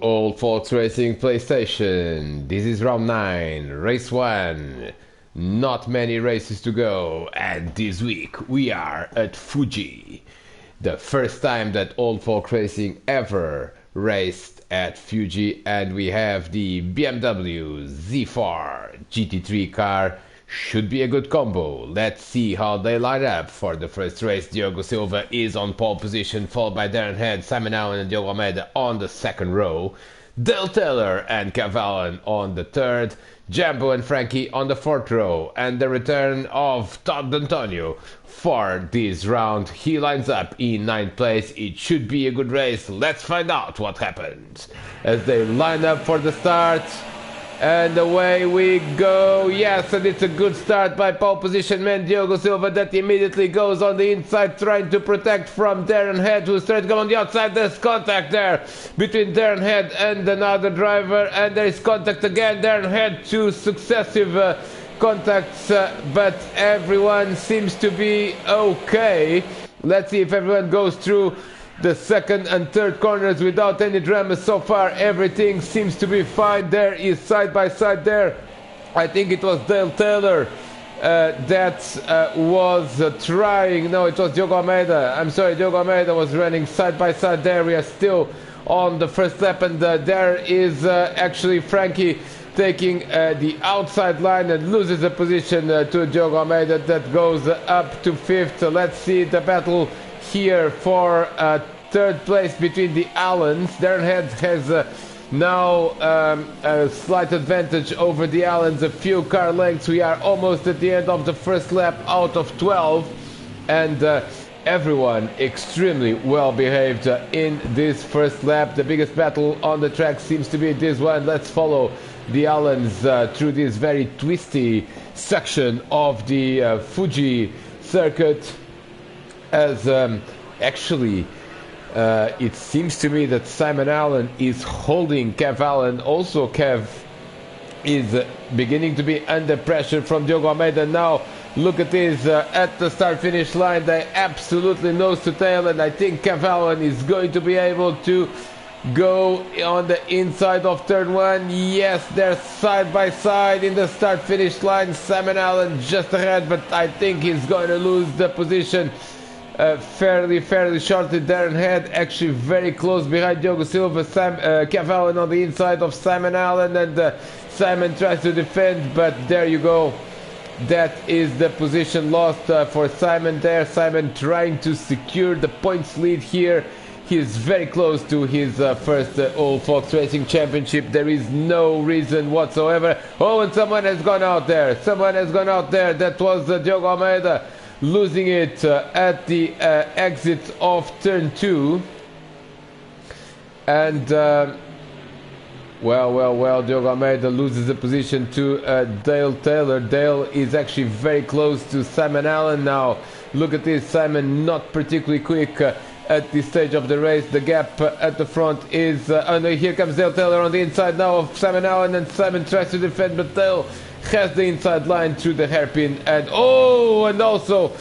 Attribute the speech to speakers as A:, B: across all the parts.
A: all Fox Racing PlayStation. This is round 9, race 1. Not many races to go, and this week we are at Fuji. The first time that Old Folk Racing ever raced at Fuji, and we have the BMW Z4 GT3 car. Should be a good combo. Let's see how they line up for the first race. Diogo Silva is on pole position, followed by Darren Head, Simon Allen and Diogo Almeida on the second row. Dale Taylor and Kev Allen on the third. Jambo and Frankie on the fourth row. And the return of Todd D'Antonio for this round. He lines up in 9th place. It should be a good race. Let's find out what happens as they line up for the start. And away we go. Yes, and it's a good start by pole position man Diogo Silva that immediately goes on the inside trying to protect from Darren Head, who's trying to go on the outside. There's contact there between Darren Head and another driver, and there is contact again. Darren Head, two successive contacts, but everyone seems to be okay. Let's see if everyone goes through the second and third corners without any drama. So far everything seems to be fine. There is side by side there. I think it was Dale Taylor that was trying. No, it was Diogo Almeida. I'm sorry, Diogo Almeida was running side by side there. We are still on the first lap, and there is actually Frankie taking the outside line and loses a position to Diogo Almeida that goes up to 5th. Let's see the battle here for third place between the Allens. Darren Head has now a slight advantage over the Allens, a few car lengths. We are almost at the end of the first lap out of 12, and everyone extremely well behaved in this first lap. The biggest battle on the track seems to be this one. Let's follow the Allens through this very twisty section of the Fuji circuit, as actually it seems to me that Simon Allen is holding Kev Allen. Also Kev is beginning to be under pressure from Diogo Almeida. Now look at this at the start finish line, they absolutely nose to tail, and I think Kev Allen is going to be able to go on the inside of turn 1. Yes, they're side by side in the start finish line. Simon Allen just ahead, but I think he's going to lose the position fairly shortly. Darren Head actually very close behind Diogo Silva. Kev Allen on the inside of Simon Allen, and Simon tries to defend, but there you go. That is the position lost for Simon there. Simon trying to secure the points lead here. He's very close to his first Old Fox Racing Championship. There is no reason whatsoever. Oh, and someone has gone out there. That was Diogo Almeida, losing it at the exit of turn 2. And well, Diogo Almeida loses the position to Dale Taylor. Dale is actually very close to Simon Allen now. Look at this, Simon not particularly quick at this stage of the race. The gap at the front is here comes Dale Taylor on the inside now of Simon Allen, and Simon tries to defend, but Dale has the inside line through the hairpin, and also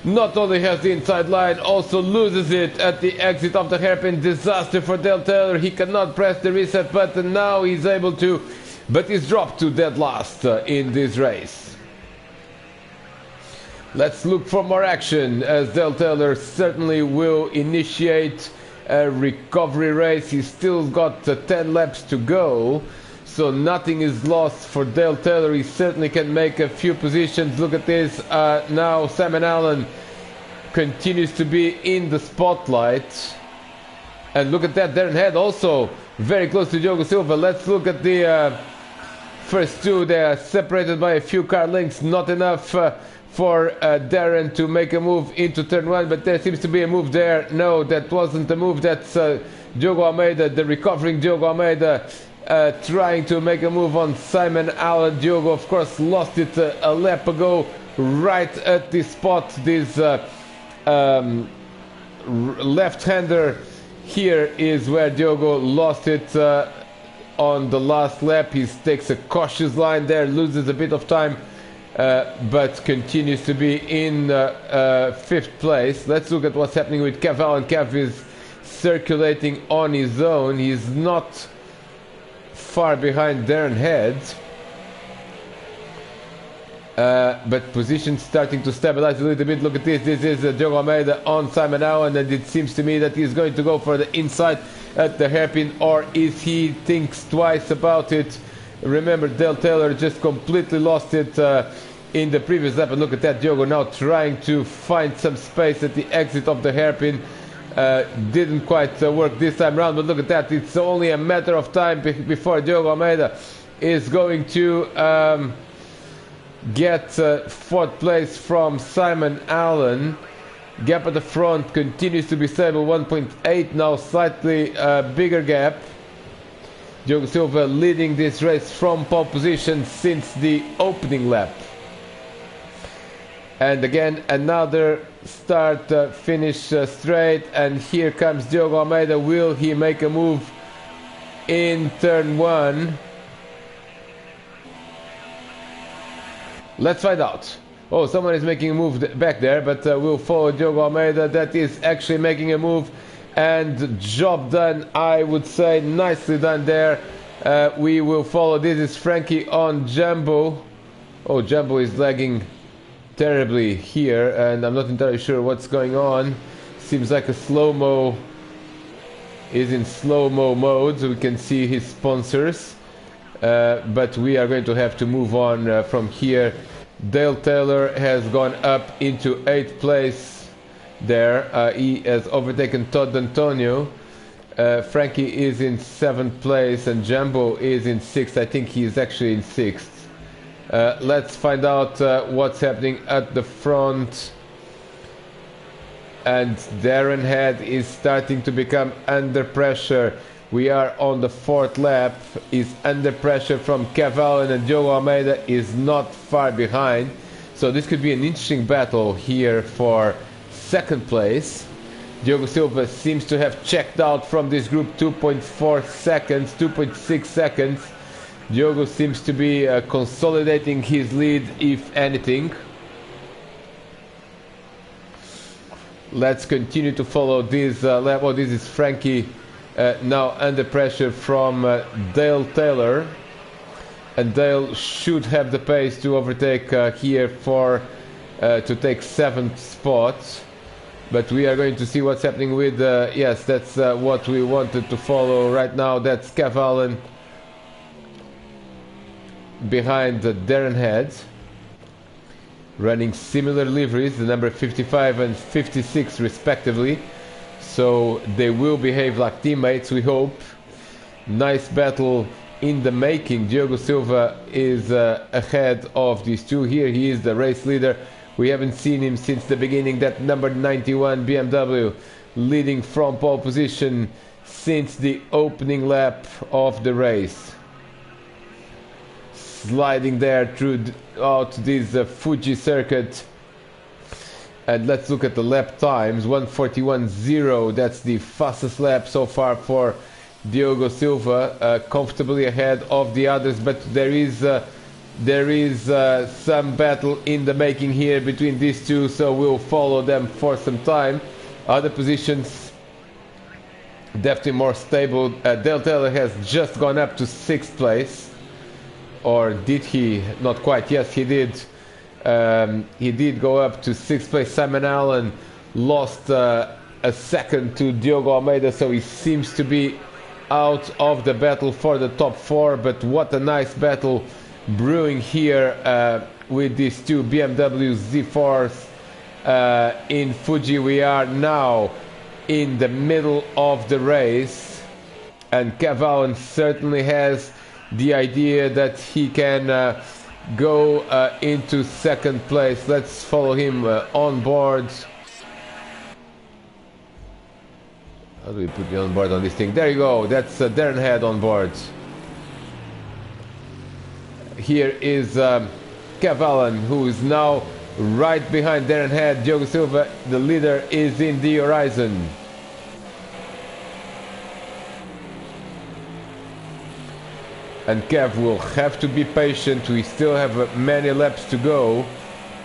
A: not only has the inside line, also loses it at the exit of the hairpin. Disaster for Dale Taylor. He cannot press the reset button. Now he's able to, but he's dropped to dead last in this race. Let's look for more action, as Dale Taylor certainly will initiate a recovery race. He's still got 10 laps to go, so nothing is lost for Dale Taylor. He certainly can make a few positions. Look at this. Now Simon Allen continues to be in the spotlight. And look at that, Darren Head also very close to Diogo Silva. Let's look at the first two. They are separated by a few car lengths. Not enough for Darren to make a move into turn 1, but there seems to be a move there. No, that wasn't a move. That's Diogo Almeida, the recovering Diogo Almeida, trying to make a move on Simon Allen. Diogo, of course, lost it a lap ago, right at this spot. This left-hander here is where Diogo lost it on the last lap. He takes a cautious line there, loses a bit of time, but continues to be in 5th place. Let's look at what's happening with Kev Allen. Kev is circulating on his own. He's not far behind Darren Head. But position starting to stabilize a little bit. Look at this. This is Diogo Almeida on Simon Allen, and it seems to me that he's going to go for the inside at the hairpin, or is he thinks twice about it? Remember, Dale Taylor just completely lost it in the previous lap, and look at that. Diogo now trying to find some space at the exit of the hairpin. Didn't quite work this time around, but look at that. It's only a matter of time before Diogo Almeida is going to get fourth place from Simon Allen. Gap at the front continues to be stable, 1.8 now, slightly bigger gap. Diogo Silva leading this race from pole position since the opening lap. And again, another start finish straight, and here comes Diogo Almeida. Will he make a move in turn 1? Let's find out. Oh, someone is making a move back there, but we'll follow Diogo Almeida. That is actually making a move, and job done, I would say. Nicely done there. We will follow. This is Frankie on Jumbo. Oh, Jumbo is lagging terribly here, and I'm not entirely sure what's going on. Seems like a slow-mo is in slow-mo mode, so we can see his sponsors. But we are going to have to move on from here. Dale Taylor has gone up into 8th place there. He has overtaken Todd Antonio. Frankie is in 7th place, and Jumbo is in 6th. I think he is actually in 6th. Let's find out what's happening at the front. And Darren Head is starting to become under pressure. We are on the 4th lap. Is under pressure from Kev Allen, and Diogo Almeida is not far behind. So this could be an interesting battle here for 2nd place. Diogo Silva seems to have checked out from this group. 2.4 seconds, 2.6 seconds. Diogo seems to be consolidating his lead, if anything. Let's continue to follow this lap. Oh, this is Frankie now under pressure from Dale Taylor. And Dale should have the pace to overtake here for to take 7th spot. But we are going to see what's happening with... yes, that's what we wanted to follow right now. That's Kev Allen behind Darren Head, running similar liveries, the number 55 and 56 respectively, so they will behave like teammates, we hope. Nice battle in the making. Diogo Silva is ahead of these two. Here he is, the race leader. We haven't seen him since the beginning. That number 91 BMW leading from pole position since the opening lap of the race. Sliding there throughout this Fuji circuit. And let's look at the lap times. 1:41.0, that's the fastest lap so far for Diogo Silva, comfortably ahead of the others, but there is some battle in the making here between these two, so we'll follow them for some time. Other positions definitely more stable. Dale Taylor has just gone up to 6th place. Or did he? Not quite. Yes, he did. He did go up to 6th place. Simon Allen lost a second to Diogo Almeida, so he seems to be out of the battle for the top 4. But what a nice battle brewing here with these two BMW Z4s in Fuji. We are now in the middle of the race, and Kev Allen certainly has the idea that he can go into 2nd place. Let's follow him on board. How do we put you on board on this thing? There you go. That's Darren Head on board. Here is Kev Allen, who is now right behind Darren Head. Diogo Silva, the leader, is in the horizon. And Kev will have to be patient. We still have many laps to go,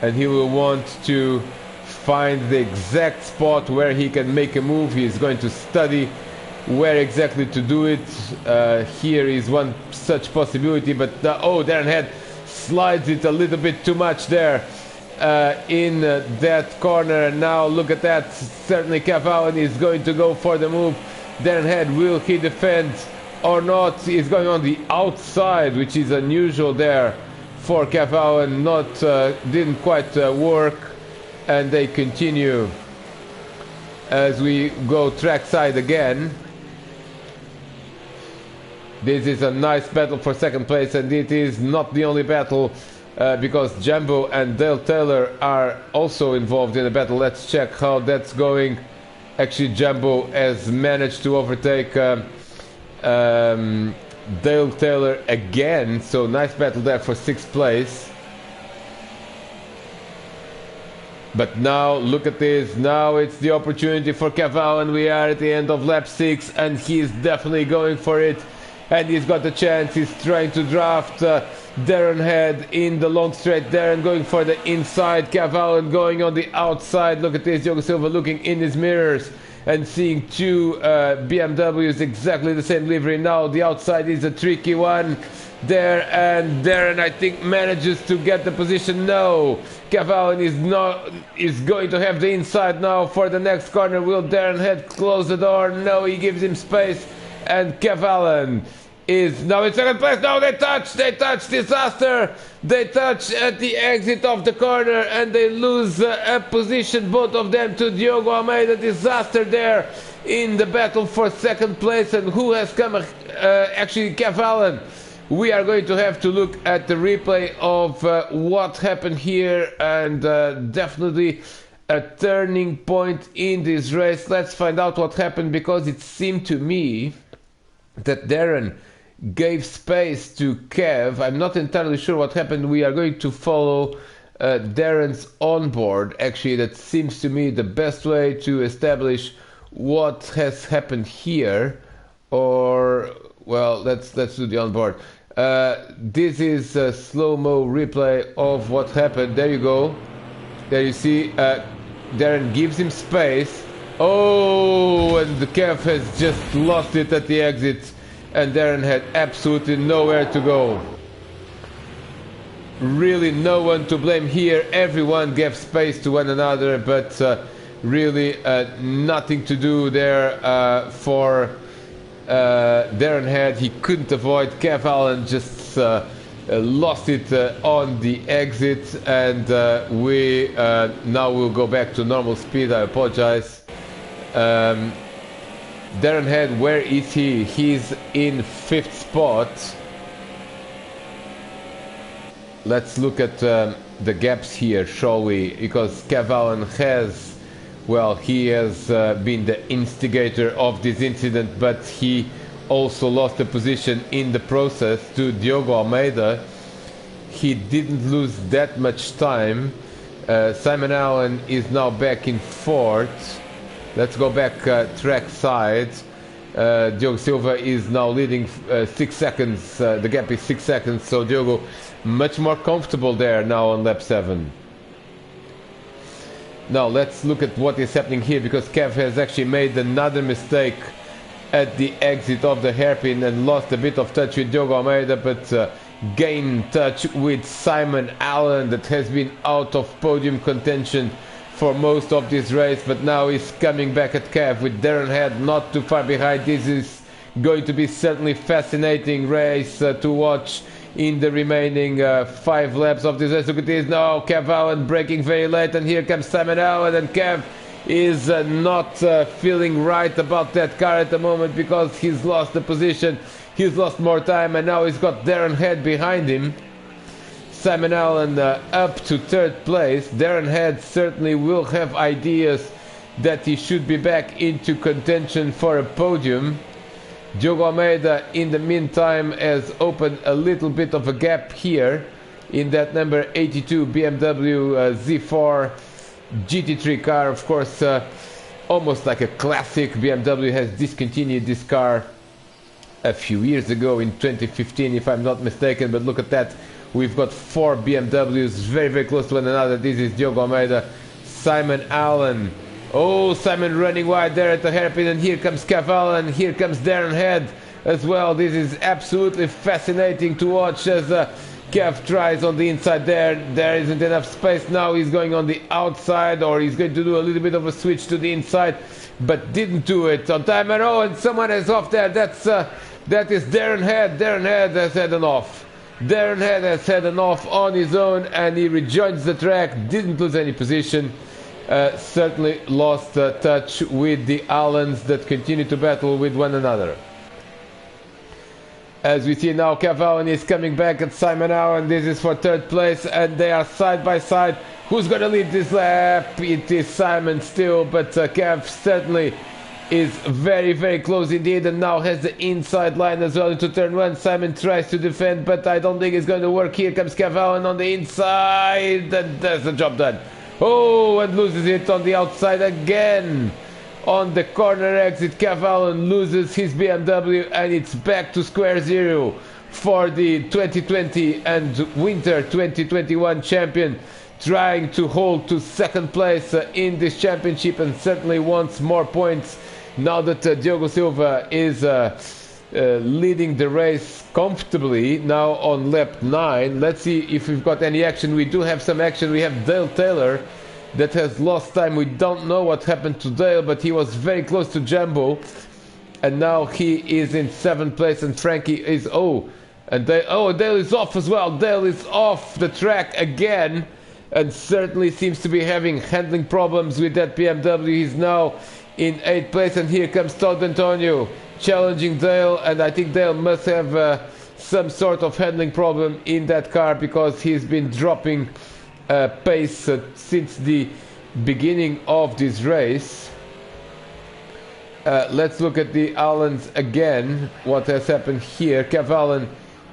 A: and he will want to find the exact spot where he can make a move. He is going to study where exactly to do it. Here is one such possibility, but oh, Darren Head slides it a little bit too much there in that corner. Now look at that, certainly Kev Allen is going to go for the move. Darren Head, will he defend or not? He's going on the outside, which is unusual there for Kev Allen. Didn't quite work, and they continue as we go trackside again. This is a nice battle for second place, and it is not the only battle because Jumbo and Dale Taylor are also involved in the battle. Let's check how that's going. Actually, Jumbo has managed to overtake Dale Taylor again, so nice battle there for 6th place. But now look at this, now it's the opportunity for Kev Allen. We are at the end of lap 6 and he's definitely going for it, and he's got the chance. He's trying to draft Darren Head in the long straight. Darren going for the inside, Kev Allen going on the outside. Look at this, Diogo Silva looking in his mirrors and seeing two BMWs, exactly the same livery. Now the outside is a tricky one there, and Darren, I think, manages to get the position. No, Kev Allen is going to have the inside now for the next corner. Will Darren Head close the door? No, he gives him space, and Kev Allen is now in second place. No, they touch, disaster. They touch at the exit of the corner and they lose a position, both of them, to Diogo Almeida. Disaster there in the battle for second place. And who has come? Actually, Kev Allen. We are going to have to look at the replay of what happened here, and definitely a turning point in this race. Let's find out what happened, because it seemed to me that Darren gave space to Kev. I'm not entirely sure what happened. We are going to follow Darren's onboard. Actually, that seems to me the best way to establish what has happened here. Or, well, let's do the onboard. This is a slow-mo replay of what happened. There you go. There you see Darren gives him space. Oh, and the Kev has just lost it at the exit, and Darren had absolutely nowhere to go. Really no one to blame here. Everyone gave space to one another, but really nothing to do there for Darren Head. He couldn't avoid. Kev Allen just lost it on the exit, and we now will go back to normal speed. I apologize. Darren Head, where is he? He's in 5th spot. Let's look at the gaps here, shall we? Because Kev Allen has, well, he has been the instigator of this incident, but he also lost a position in the process to Diogo Almeida. He didn't lose that much time. Simon Allen is now back in 4th. Let's go back track side. Diogo Silva is now leading 6 seconds. The gap is 6 seconds, so Diogo much more comfortable there now on lap 7. Now let's look at what is happening here, because Kev has actually made another mistake at the exit of the hairpin and lost a bit of touch with Diogo Almeida, but gained touch with Simon Allen, that has been out of podium contention for most of this race, but now he's coming back at Kev with Darren Head not too far behind. This is going to be certainly fascinating race to watch in the remaining 5 laps of this race. Look at this now, Kev Allen braking very late, and here comes Simon Allen, and Kev is not feeling right about that car at the moment, because he's lost the position, he's lost more time, and now he's got Darren Head behind him. Simon Allen up to 3rd place. Darren Head certainly will have ideas that he should be back into contention for a podium. Diogo Almeida, in the meantime, has opened a little bit of a gap here in that number 82 BMW Z4 GT3 car. Of course, almost like a classic. BMW has discontinued this car a few years ago, in 2015 if I'm not mistaken, but look at that. We've got 4 BMWs very, very close to one another. This is Diogo Almeida. Simon Allen Oh, Simon running wide there at the hairpin, and here comes Caval, and here comes Darren Head as well. This is absolutely fascinating to watch as Kev tries on the inside there. There isn't enough space now. He's going on the outside, or he's going to do a little bit of a switch to the inside, but didn't do it on time. And oh, and someone is off there. That is Darren Head. Darren Head has had an off. Darren Head has had an off on his own, and he rejoins the track. Didn't lose any position. Certainly lost touch with the Allens that continue to battle with one another. As we see now, Cavalli is coming back at Simon Allen. This is for third place, and they are side by side. Who's going to lead this lap? It is Simon still, but Cav certainly is very, very close indeed, and now has the inside line as well into turn one. Simon tries to defend, but I don't think it's going to work. Here comes Cavalli on the inside, and there's the job done. Oh, and loses it on the outside again. On the corner exit, Cavalli loses his BMW, and it's back to square zero for the 2020 and winter 2021 champion, trying to hold to second place in this championship, and certainly wants more points now that Diogo Silva is leading the race comfortably now on lap 9. Let's see if we've got any action. We do have some action. We have Dale Taylor that has lost time. We don't know what happened to Dale, but he was very close to Jumbo, and now he is in 7th place, and Frankie is Dale is off as well. Dale is off the track again, and certainly seems to be having handling problems with that BMW. He's now in 8th place, and here comes Todd Antonio challenging Dale, and I think Dale must have some sort of handling problem in that car, because he's been dropping pace since the beginning of this race. Let's look at the Allens again. What has happened here? Cavalli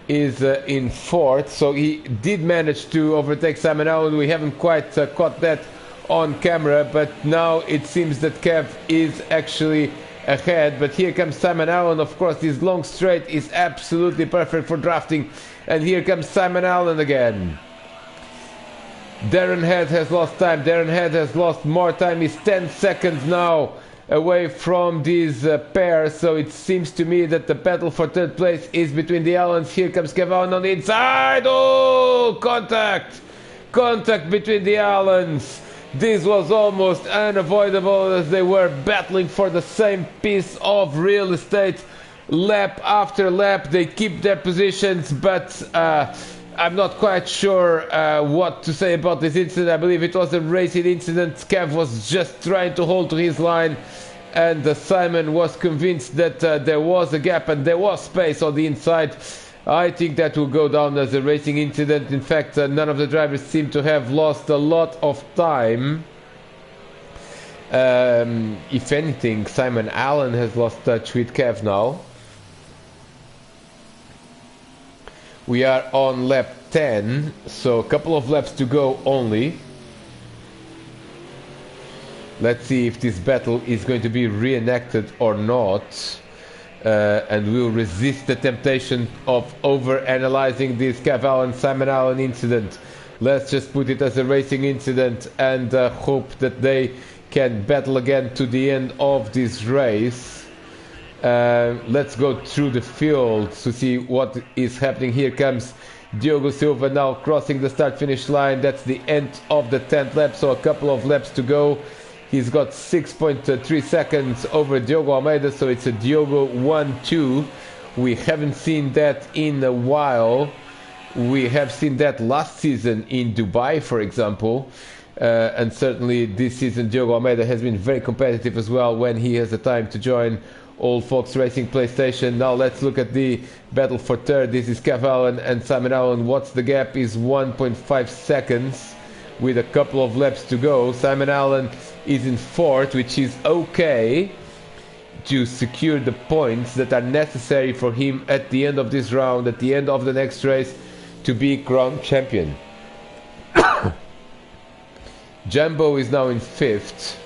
A: is in 4th, so he did manage to overtake Simon Allen. We haven't quite caught that on camera, but now it seems that Kev is actually ahead. But here comes Simon Allen. Of course, this long straight is absolutely perfect for drafting, and here comes Simon Allen again. Darren Head has lost time. Darren Head has lost more time. He's 10 seconds now away from this pair, so it seems to me that the battle for third place is between the Allens. Here comes Cavalli on the inside. Oh, contact between the Allens. This was almost unavoidable, as they were battling for the same piece of real estate lap after lap. They keep their positions, but I'm not quite sure what to say about this incident. I believe it was a racing incident. Kev was just trying to hold to his line, and Simon was convinced that there was a gap and there was space on the inside. I think that will go down as a racing incident. In fact, none of the drivers seem to have lost a lot of time. If anything, Simon Allen has lost touch with Kev now. We are on lap 10, so a couple of laps to go only. Let's see if this battle is going to be reenacted or not. And we'll resist the temptation of over-analyzing this Cavalli and Simon Allen incident. Let's just put it as a racing incident and hope that they can battle again to the end of this race. Let's go through the field to see what is happening. Here comes Diogo Silva now crossing the start-finish line. That's the end of the 10th lap, so a couple of laps to go. He's got 6.3 seconds over Diogo Almeida, so it's a Diogo 1-2. We haven't seen that in a while. We have seen that last season in Dubai, for example. And certainly this season Diogo Almeida has been very competitive as well when he has the time to join Old Fox Racing PlayStation. Now let's look at the battle for third. This is Cavalli and Simon Allen. What's the gap? Is 1.5 seconds with a couple of laps to go. Simon Allen is in 4th, which is okay to secure the points that are necessary for him at the end of this round, at the end of the next race, to be crowned champion. Jumbo is now in 5th.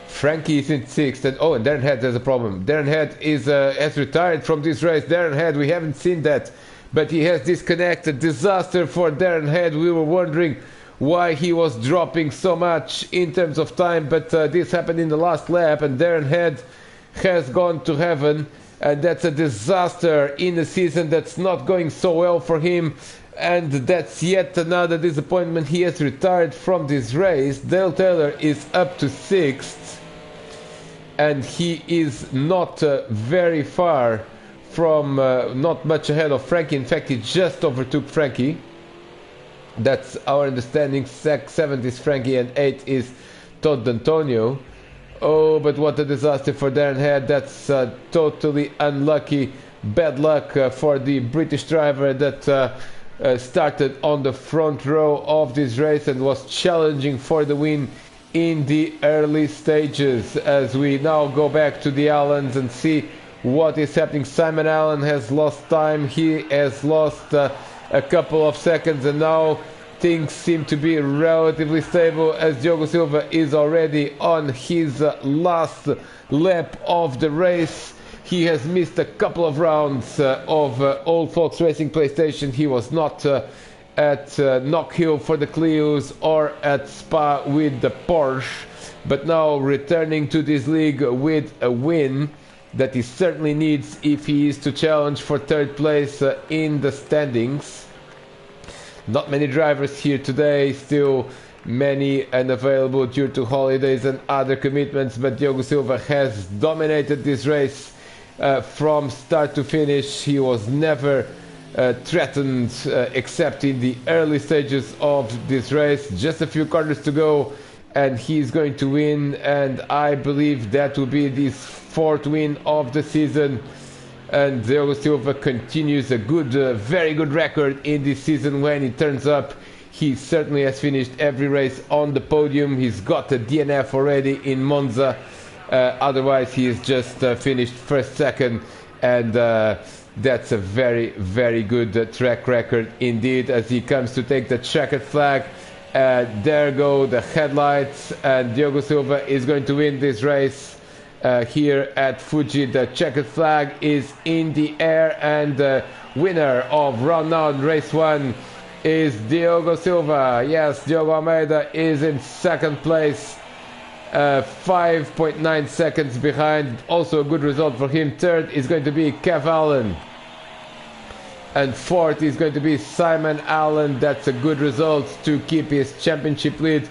A: Frankie is in 6th, and and Darren Head has a problem. Darren Head has retired from this race. Darren Head, we haven't seen that, but he has disconnected. Disaster for Darren Head. We were wondering why he was dropping so much in terms of time, but this happened in the last lap, and Darren Head has gone to heaven, and that's a disaster in a season that's not going so well for him, and that's yet another disappointment. He has retired from this race. Dale Taylor is up to 6th, and he is not very far from, not much ahead of Frankie. In fact, he just overtook Frankie. That's our understanding. 7th is Frankie and 8th is Todd Antonio. Oh, but what a disaster for Darren Head. That's totally unlucky. Bad luck for the British driver that started on the front row of this race and was challenging for the win in the early stages. As we now go back to the Allens and see what is happening. Simon Allen has lost time. He has lost a couple of seconds, and now things seem to be relatively stable as Diogo Silva is already on his last lap of the race. He has missed a couple of rounds of Old Folks Racing PlayStation. He was not at Knock Hill for the Clios or at Spa with the Porsche, but now returning to this league with a win that he certainly needs if he is to challenge for 3rd place in the standings. Not many drivers here today, still many unavailable due to holidays and other commitments, but Diogo Silva has dominated this race from start to finish. He was never threatened except in the early stages of this race. Just a few corners to go and he's going to win, and I believe that will be his 4th win of the season. And Diogo Silva continues a good, very good record in this season when he turns up. He certainly has finished every race on the podium. He's got a DNF already in Monza. Otherwise, he has just finished 1st, 2nd, and that's a very, very good track record indeed. As he comes to take the checkered flag, there go the headlights, and Diogo Silva is going to win this race. Here at Fuji, the checkered flag is in the air, and the winner of round 9, race 1, is Diogo Silva. Yes, Diogo Almeida is in 2nd place, 5.9 seconds behind. Also a good result for him. 3rd is going to be Kev Allen, and 4th is going to be Simon Allen. That's a good result to keep his championship lead.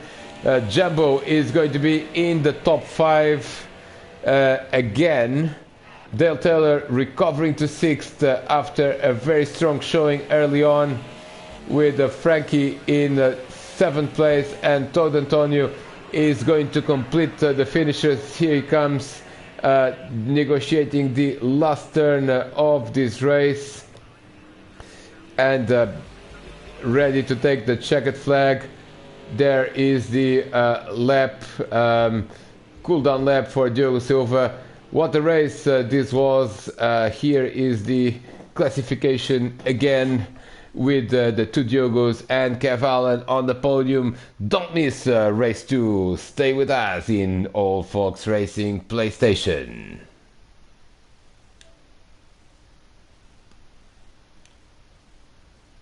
A: Jumbo is going to be in the top 5. Again, Dale Taylor recovering to 6th after a very strong showing early on, with Frankie in 7th place, and Todd Antonio is going to complete the finishers. Here he comes, negotiating the last turn of this race, and ready to take the checkered flag. There is the lap, cool-down lap for Diogo Silva. What a race this was. Here is the classification again, with the 2 Diogos and Kev Allen on the podium. Don't miss race 2. Stay with us in Old Folks Racing PlayStation.